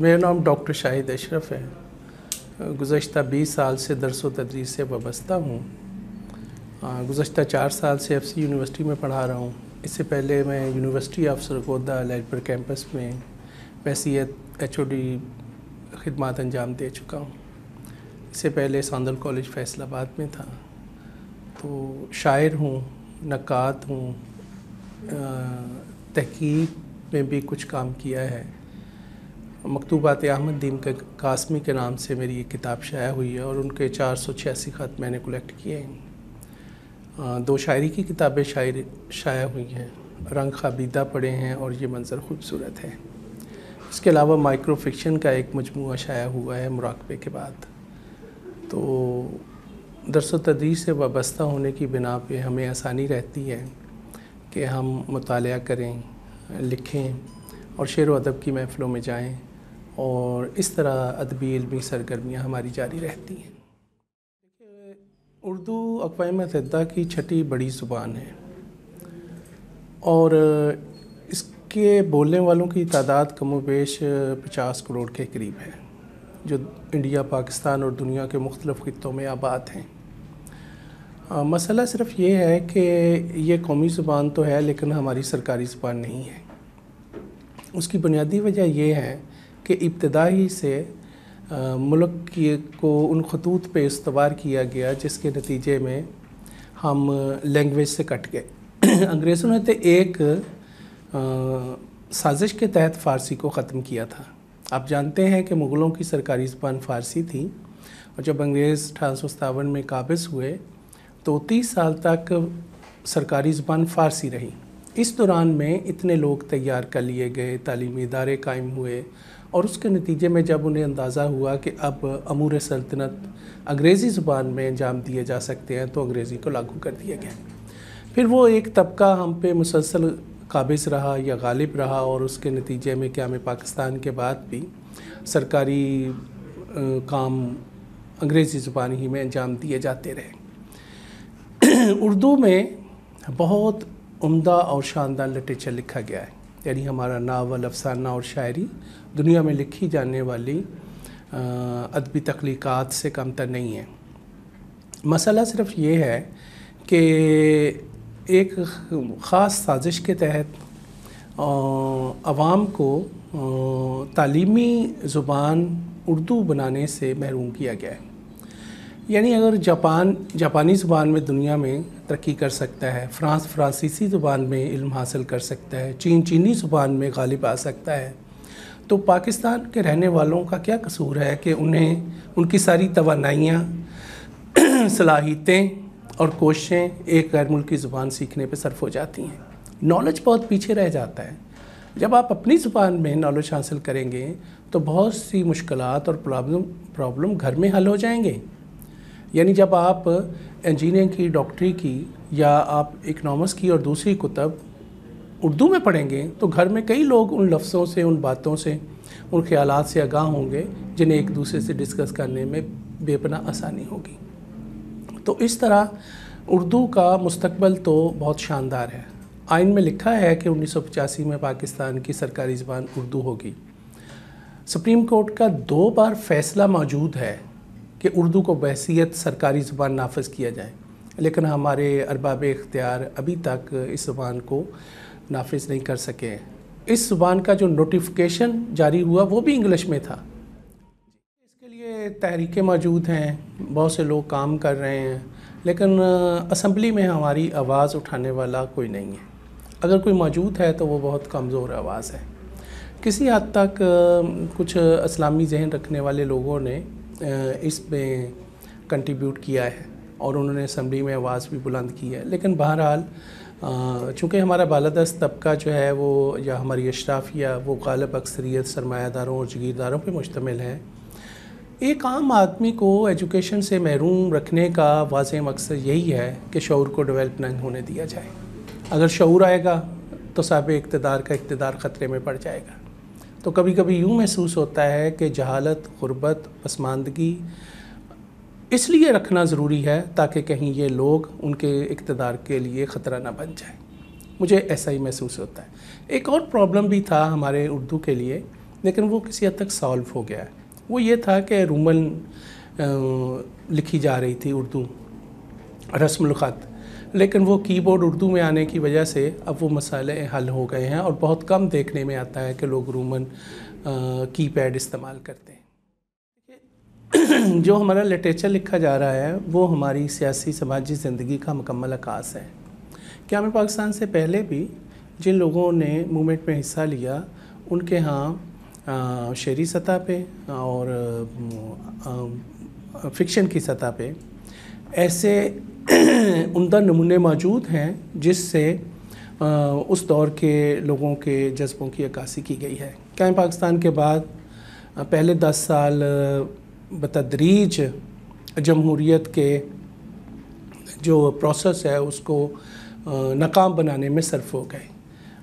میرا نام ڈاکٹر شاہد اشرف ہے۔ گزشتہ 20 سال سے درس و تدریس سے وابستہ ہوں۔ گزشتہ 4 سال سے ایف سی یونیورسٹی میں پڑھا رہا ہوں۔ اس سے پہلے میں یونیورسٹی آف سرگودا لائٹ کیمپس میں بحیثیت ایچ او ڈی خدمات انجام دے چکا ہوں۔ اس سے پہلے ساندل کالج فیصل آباد میں تھا۔ تو شاعر ہوں، نقاد ہوں، تحقیق میں بھی کچھ کام کیا ہے۔ مکتوبات احمد دیم قاسمی کے نام سے میری یہ کتاب شائع ہوئی ہے اور ان کے 486 خط میں نے کلیکٹ کیے ہیں۔ 2 شاعری کی کتابیں شائع ہوئی ہیں، رنگ خوابیدہ پڑے ہیں اور یہ منظر خوبصورت ہے۔ اس کے علاوہ مائکرو فکشن کا ایک مجموعہ شائع ہوا ہے مراقبے کے بعد۔ تو درس و تدریس سے وابستہ ہونے کی بنا پہ ہمیں آسانی رہتی ہے کہ ہم مطالعہ کریں، لکھیں اور شعر و ادب کی محفلوں میں جائیں، اور اس طرح ادبی علمی سرگرمیاں ہماری جاری رہتی ہیں۔ اردو اقوام متحدہ کی 6ٹھی بڑی زبان ہے اور اس کے بولنے والوں کی تعداد کم و بیش 50 کروڑ کے قریب ہے، جو انڈیا، پاکستان اور دنیا کے مختلف خطوں میں آباد ہیں۔ مسئلہ صرف یہ ہے کہ یہ قومی زبان تو ہے لیکن ہماری سرکاری زبان نہیں ہے۔ اس کی بنیادی وجہ یہ ہے کہ ابتدا ہی سے ملک کو ان خطوط پہ استوار کیا گیا جس کے نتیجے میں ہم لینگویج سے کٹ گئے۔ انگریزوں نے ایک سازش کے تحت فارسی کو ختم کیا تھا۔ آپ جانتے ہیں کہ مغلوں کی سرکاری زبان فارسی تھی، اور جب انگریز 1857 میں قابض ہوئے تو 30 سال تک سرکاری زبان فارسی رہی۔ اس دوران میں اتنے لوگ تیار کر لیے گئے، تعلیمی ادارے قائم ہوئے، اور اس کے نتیجے میں جب انہیں اندازہ ہوا کہ اب امور سلطنت انگریزی زبان میں انجام دیے جا سکتے ہیں تو انگریزی کو لاگو کر دیا گیا۔ پھر وہ ایک طبقہ ہم پہ مسلسل قابض رہا یا غالب رہا، اور اس کے نتیجے میں قیام پاکستان کے بعد بھی سرکاری کام انگریزی زبان ہی میں انجام دیے جاتے رہے۔ اردو میں بہت عمدہ اور شاندار لٹریچر لکھا گیا ہے، یعنی ہمارا ناول، افسانہ اور شاعری دنیا میں لکھی جانے والی ادبی تخلیقات سے کم تر نہیں ہے۔ مسئلہ صرف یہ ہے کہ ایک خاص سازش کے تحت عوام کو تعلیمی زبان اردو بنانے سے محروم کیا گیا ہے۔ یعنی اگر جاپانی زبان میں دنیا میں ترقی کر سکتا ہے، فرانس فرانسیسی زبان میں علم حاصل کر سکتا ہے، چینی زبان میں غالب آ سکتا ہے، تو پاکستان کے رہنے والوں کا کیا قصور ہے کہ انہیں ان کی ساری توانائیاں، صلاحیتیں اور کوششیں ایک غیر ملکی زبان سیکھنے پہ صرف ہو جاتی ہیں۔ نالج بہت پیچھے رہ جاتا ہے۔ جب آپ اپنی زبان میں نالج حاصل کریں گے تو بہت سی مشکلات اور پرابلم گھر میں حل ہو جائیں گے۔ یعنی جب آپ انجینئرنگ کی، ڈاکٹری کی، یا آپ اکنامکس کی اور دوسری کتب اردو میں پڑھیں گے تو گھر میں کئی لوگ ان لفظوں سے، ان باتوں سے، ان خیالات سے آگاہ ہوں گے جنہیں ایک دوسرے سے ڈسکس کرنے میں بے پناہ آسانی ہوگی۔ تو اس طرح اردو کا مستقبل تو بہت شاندار ہے۔ آئین میں لکھا ہے کہ 1985 میں پاکستان کی سرکاری زبان اردو ہوگی۔ سپریم کورٹ کا 2 بار فیصلہ موجود ہے کہ اردو کو بحیثیت سرکاری زبان نافذ کیا جائے، لیکن ہمارے ارباب اختیار ابھی تک اس زبان کو نافذ نہیں کر سکے۔ اس زبان کا جو نوٹیفیکیشن جاری ہوا وہ بھی انگلش میں تھا۔ اس کے لیے تحریکیں موجود ہیں، بہت سے لوگ کام کر رہے ہیں، لیکن اسمبلی میں ہماری آواز اٹھانے والا کوئی نہیں ہے۔ اگر کوئی موجود ہے تو وہ بہت کمزور آواز ہے۔ کسی حد تک کچھ اسلامی ذہن رکھنے والے لوگوں نے اس میں کنٹریبیوٹ کیا ہے اور انہوں نے اسمبلی میں آواز بھی بلند کی ہے، لیکن بہرحال چونکہ ہمارا بالادست طبقہ جو ہے وہ، یا ہماری اشرافیہ، وہ غالب اکثریت سرمایہ داروں اور جگیرداروں پہ مشتمل ہے۔ ایک عام آدمی کو ایجوکیشن سے محروم رکھنے کا واضح مقصد یہی ہے کہ شعور کو ڈیولپ نہیں ہونے دیا جائے۔ اگر شعور آئے گا تو صاحب اقتدار کا اقتدار خطرے میں پڑ جائے گا۔ تو کبھی کبھی یوں محسوس ہوتا ہے کہ جہالت، غربت، پسماندگی اس لیے رکھنا ضروری ہے تاکہ کہیں یہ لوگ ان کے اقتدار کے لیے خطرہ نہ بن جائیں۔ مجھے ایسا ہی محسوس ہوتا ہے۔ ایک اور پرابلم بھی تھا ہمارے اردو کے لیے لیکن وہ کسی حد تک سالو ہو گیا ہے۔ وہ یہ تھا کہ رومن لکھی جا رہی تھی اردو رسم الخط، لیکن وہ کی بورڈ اردو میں آنے کی وجہ سے اب وہ مسئلے حل ہو گئے ہیں اور بہت کم دیکھنے میں آتا ہے کہ لوگ رومن کی پیڈ استعمال کرتے ہیں۔ جو ہمارا لٹریچر لکھا جا رہا ہے وہ ہماری سیاسی سماجی زندگی کا مکمل عکاس ہے۔ قیام پاکستان سے پہلے بھی جن لوگوں نے موومنٹ میں حصہ لیا ان کے ہاں شعری سطح پہ اور فکشن کی سطح پہ ایسے عمدہ نمونے موجود ہیں جس سے اس دور کے لوگوں کے جذبوں کی عکاسی کی گئی ہے۔ قیام پاکستان کے بعد پہلے 10 سال بتدریج جمہوریت کے جو پروسیس ہے اس کو ناکام بنانے میں صرف ہو گئے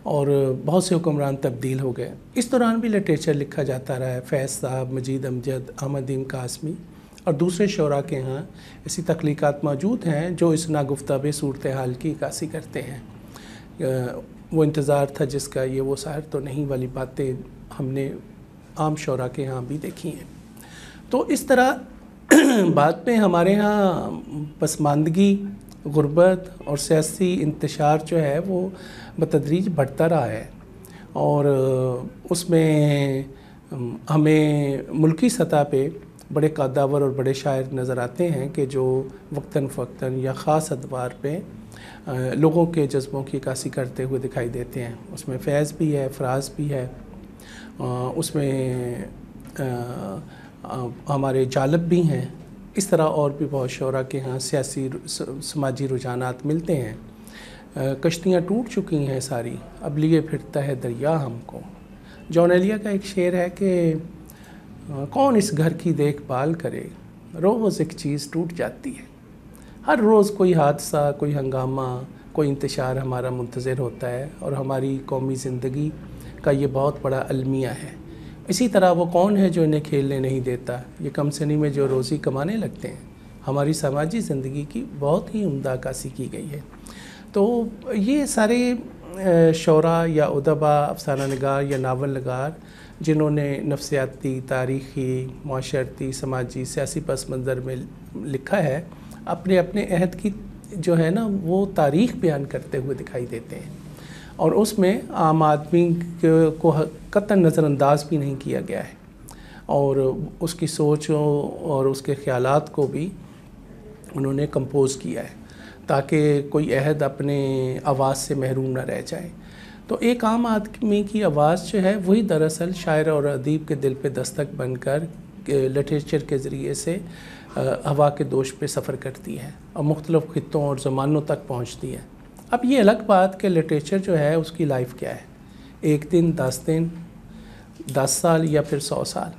اور بہت سے حکمران تبدیل ہو گئے۔ اس دوران بھی لٹریچر لکھا جاتا رہا ہے۔ فیض صاحب، مجید امجد، احمد قاسمی اور دوسرے شعراء کے ہاں ایسی تخلیقات موجود ہیں جو اس ناگفتہ صورتحال کی عکاسی کرتے ہیں۔ وہ انتظار تھا جس کا یہ وہ سحر تو نہیں والی باتیں ہم نے عام شعراء کے ہاں بھی دیکھی ہیں۔ تو اس طرح بعد میں ہمارے ہاں پسماندگی، غربت اور سیاسی انتشار جو ہے وہ بتدریج بڑھتا رہا ہے، اور اس میں ہمیں ملکی سطح پہ بڑے قاداور اور بڑے شاعر نظر آتے ہیں کہ جو وقتاً فوقتاً یا خاص ادوار پہ لوگوں کے جذبوں کی عکاسی کرتے ہوئے دکھائی دیتے ہیں۔ اس میں فیض بھی ہے، فراز بھی ہے، اس میں ہمارے جالب بھی ہیں۔ اس طرح اور بھی بہت شعراء کے ہاں سیاسی سماجی رجحانات ملتے ہیں۔ کشتیاں ٹوٹ چکی ہیں ساری، اب لیے پھرتا ہے دریا ہم کو۔ جان ایلیا کا ایک شعر ہے کہ کون اس گھر کی دیکھ بھال کرے، روز ایک چیز ٹوٹ جاتی ہے۔ ہر روز کوئی حادثہ، کوئی ہنگامہ، کوئی انتشار ہمارا منتظر ہوتا ہے، اور ہماری قومی زندگی کا یہ بہت بڑا المیہ ہے۔ اسی طرح وہ کون ہے جو انہیں کھیلنے نہیں دیتا، یہ کم سنی میں جو روزی کمانے لگتے ہیں۔ ہماری سماجی زندگی کی بہت ہی عمدہ عکاسی کی گئی ہے۔ تو یہ سارے شعراء یا ادبا، افسانہ نگار یا ناول نگار جنہوں نے نفسیاتی، تاریخی، معاشرتی، سماجی، سیاسی پس منظر میں لکھا ہے، اپنے اپنے عہد کی جو ہے نا وہ تاریخ بیان کرتے ہوئے دکھائی دیتے ہیں، اور اس میں عام آدمی کو قطعاً نظر انداز بھی نہیں کیا گیا ہے، اور اس کی سوچوں اور اس کے خیالات کو بھی انہوں نے کمپوز کیا ہے تاکہ کوئی عہد اپنے آواز سے محروم نہ رہ جائے۔ تو ایک عام آدمی کی آواز جو ہے وہی دراصل شاعر اور ادیب کے دل پہ دستک بن کر لٹریچر کے ذریعے سے ہوا کے دوش پہ سفر کرتی ہے اور مختلف خطوں اور زمانوں تک پہنچتی ہے۔ اب یہ الگ بات کہ لٹریچر جو ہے اس کی لائف کیا ہے، 1 دن، 10 دن، 10 سال یا پھر 100 سال۔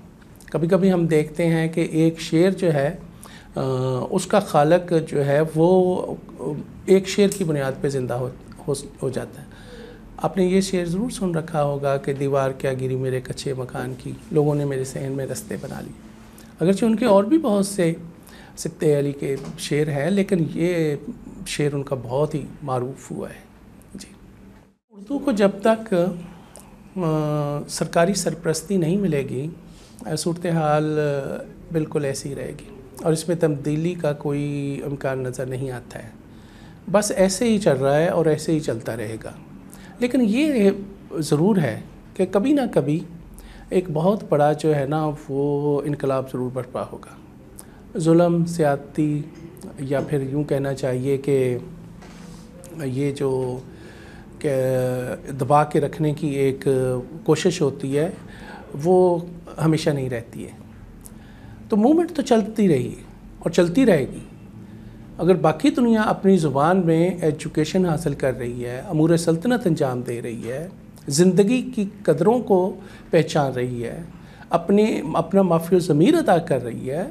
کبھی کبھی ہم دیکھتے ہیں کہ ایک شعر جو ہے اس کا خالق جو ہے وہ ایک شعر کی بنیاد پہ زندہ ہو جاتا ہے۔ آپ نے یہ شعر ضرور سن رکھا ہوگا کہ دیوار کیا گری میرے کچے مکان کی، لوگوں نے میرے صحن میں رستے بنا لی۔ اگرچہ ان کے اور بھی بہت سے سکتے علی کے شعر ہیں، لیکن یہ شعر ان کا بہت ہی معروف ہوا ہے۔ جی، اردو کو جب تک سرکاری سرپرستی نہیں ملے گی، صورتحال بالکل ایسی رہے گی اور اس میں تبدیلی کا کوئی امکان نظر نہیں آتا ہے۔ بس ایسے ہی چل رہا ہے اور ایسے ہی چلتا رہے گا۔ لیکن یہ ضرور ہے کہ کبھی نہ کبھی ایک بہت بڑا جو ہے نا وہ انقلاب ضرور برپا ہوگا۔ ظلم، زیادتی، یا پھر یوں کہنا چاہیے کہ یہ جو کہ دبا کے رکھنے کی ایک کوشش ہوتی ہے وہ ہمیشہ نہیں رہتی ہے۔ تو موومنٹ تو چلتی رہی اور چلتی رہے گی۔ اگر باقی دنیا اپنی زبان میں ایجوکیشن حاصل کر رہی ہے، امور سلطنت انجام دے رہی ہے، زندگی کی قدروں کو پہچان رہی ہے، اپنا مافی الضمیر ادا کر رہی ہے،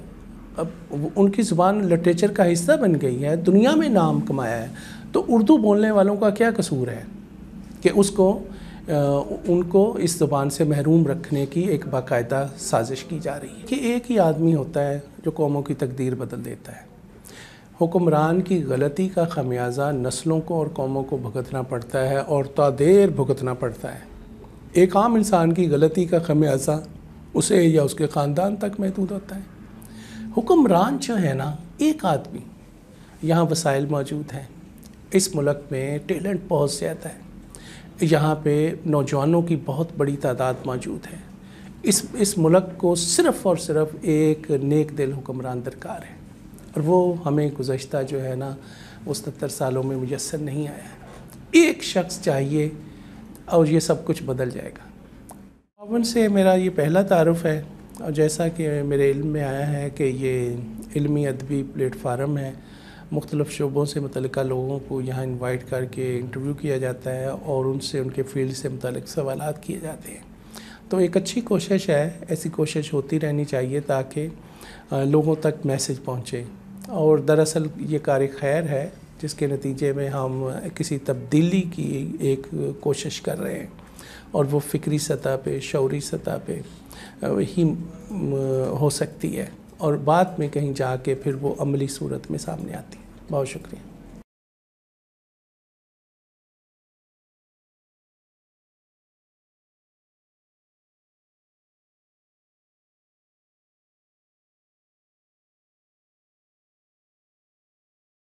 اب ان کی زبان لٹریچر کا حصہ بن گئی ہے، دنیا میں نام کمایا ہے، تو اردو بولنے والوں کا کیا قصور ہے کہ ان کو اس زبان سے محروم رکھنے کی ایک باقاعدہ سازش کی جا رہی ہے کہ ایک ہی آدمی ہوتا ہے جو قوموں کی تقدیر بدل دیتا ہے۔ حکمران کی غلطی کا خمیازہ نسلوں کو اور قوموں کو بھگتنا پڑتا ہے اور تا دیر بھگتنا پڑتا ہے۔ ایک عام انسان کی غلطی کا خمیازہ اسے یا اس کے خاندان تک محدود ہوتا ہے۔ حکمران جو ہے نا، ایک آدمی، یہاں وسائل موجود ہیں، اس ملک میں ٹیلنٹ بہت زیادہ ہے، یہاں پہ نوجوانوں کی بہت بڑی تعداد موجود ہے۔ اس ملک کو صرف اور صرف ایک نیک دل حکمران درکار ہے، اور وہ ہمیں گزشتہ جو ہے نا وہ 77 سالوں میں میسر نہیں آیا ہے۔ ایک شخص چاہیے اور یہ سب کچھ بدل جائے گا۔ پاون سے میرا یہ پہلا تعارف ہے، اور جیسا کہ میرے علم میں آیا ہے کہ یہ علمی ادبی پلیٹ فارم ہے، مختلف شعبوں سے متعلقہ لوگوں کو یہاں انوائٹ کر کے انٹرویو کیا جاتا ہے اور ان سے ان کے فیلڈ سے متعلق سوالات کیے جاتے ہیں۔ تو ایک اچھی کوشش ہے، ایسی کوشش ہوتی رہنی چاہیے تاکہ لوگوں تک میسج پہنچے، اور دراصل یہ کار خیر ہے جس کے نتیجے میں ہم کسی تبدیلی کی ایک کوشش کر رہے ہیں، اور وہ فکری سطح پہ، شعوری سطح پہ ہی ہو سکتی ہے، اور بعد میں کہیں جا کے پھر وہ عملی صورت میں سامنے آتی ہے۔ بہت شکریہ۔